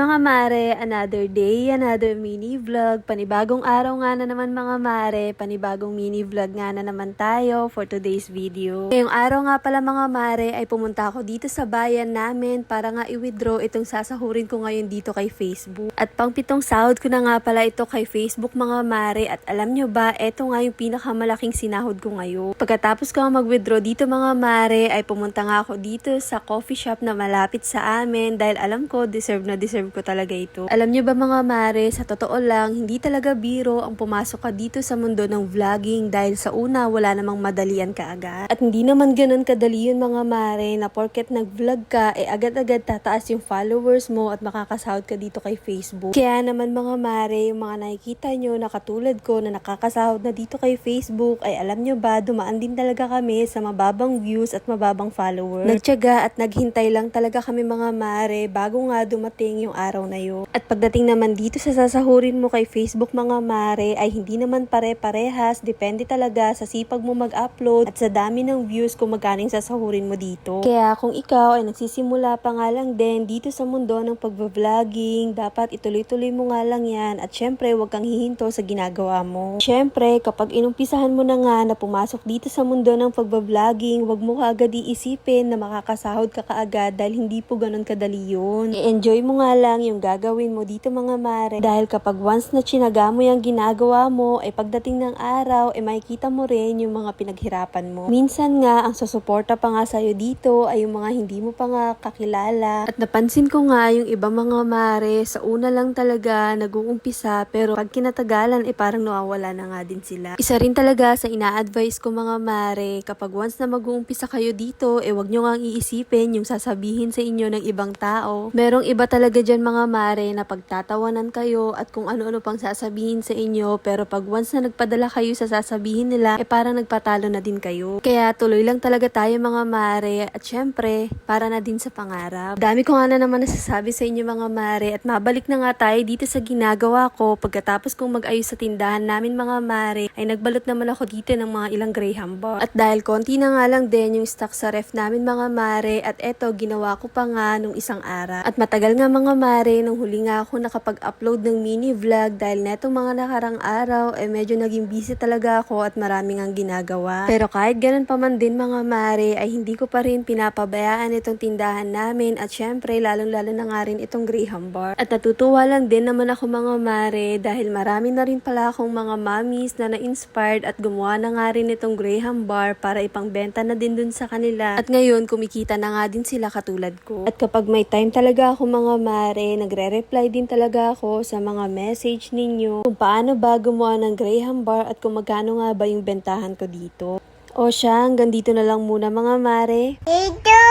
mga mare, another day, another mini vlog. Panibagong araw nga na naman mga mare, panibagong mini vlog nga na naman tayo for today's video. Ngayong araw nga pala mga mare ay pumunta ako dito sa bayan namin para nga i-withdraw itong sasahurin ko ngayon dito kay Facebook. At pang 7 sahod ko na nga pala ito kay Facebook mga mare, at alam nyo ba, ito nga yung pinakamalaking sinahod ko ngayon. Pagkatapos ko mag-withdraw dito mga mare ay pumunta nga ako dito sa coffee shop na malapit sa amin dahil alam ko deserve ko talaga ito. Alam nyo ba mga mare, sa totoo lang, hindi talaga biro ang pumasok ka dito sa mundo ng vlogging dahil sa una, wala namang madalian ka agad. At hindi naman ganun kadali yun mga mare na porket nag-vlog ka, agad-agad tataas yung followers mo at makakasahod ka dito kay Facebook. Kaya naman mga mare, yung mga nakikita nyo na katulad ko na nakakasahod na dito kay Facebook, ay alam nyo ba, dumaan din talaga kami sa mababang views at mababang followers. Nagtiyaga at naghintay lang talaga kami mga mare bago nga dumating yung araw na yun. At pagdating naman dito sa sasahurin mo kay Facebook mga mare ay hindi naman pare-parehas, depende talaga sa sipag mo mag-upload at sa dami ng views kung magkano yung sasahurin mo dito. Kaya kung ikaw ay nagsisimula pa nga lang din dito sa mundo ng pagba-vlogging, dapat ituloy-tuloy mo nga lang yan at syempre huwag kang hihinto sa ginagawa mo. Syempre kapag inumpisahan mo na nga na pumasok dito sa mundo ng pagba-vlogging, huwag mo kaagad iisipin na makakasahod ka kaagad dahil hindi po ganun kadali yun. I-enjoy mo nga lang yung gagawin mo dito mga mare dahil kapag once na chinaga mo yung ginagawa mo ay pagdating ng araw ay makikita mo rin yung mga pinaghirapan mo. Minsan nga ang susuporta pa nga sa'yo dito ay yung mga hindi mo pa nga kakilala. At napansin ko nga yung iba mga mare sa una lang talaga nag-uumpisa pero pag kinatagalan ay parang nawawala na nga din sila. Isa rin talaga sa ina-advise ko mga mare, kapag once na mag-uumpisa kayo dito wag nyo nga iisipin yung sasabihin sa inyo ng ibang tao. Merong iba talaga dyan mga mare na pagtatawanan kayo at kung ano-ano pang sasabihin sa inyo, pero pag once na nagpadala kayo sa sasabihin nila parang nagpatalo na din kayo. Kaya tuloy lang talaga tayo mga mare at syempre para na din sa pangarap. Dami ko nga na naman nasasabi sa inyo mga mare at mabalik na nga tayo dito sa ginagawa ko. Pagkatapos kong mag-ayos sa tindahan namin mga mare ay nagbalot naman ako dito ng mga ilang Graham bar. At dahil konti na nga lang din yung stock sa ref namin mga mare at eto ginawa ko pa nga nung isang araw. At matagal nga mga mare nung huli nga ako nakapag-upload ng mini vlog dahil netong mga nakarang araw medyo naging busy talaga ako at maraming ang ginagawa. Pero kahit ganun pa man din mga mare ay hindi ko pa rin pinapabayaan itong tindahan namin at syempre lalong-lalo na nga rin itong Graham bar. At natutuwa lang din naman ako mga mare dahil marami na rin pala akong mga mommies na na-inspired at gumawa na nga rin itong Graham bar para ipangbenta na din dun sa kanila. At ngayon kumikita na nga din sila katulad ko. At kapag may time talaga ako mga mare, nagre-reply din talaga ako sa mga message ninyo kung paano ba gumawa ng Graham bar at kung magkano nga ba yung bentahan ko dito. O siya, hanggang dito na lang muna mga mare. Ito!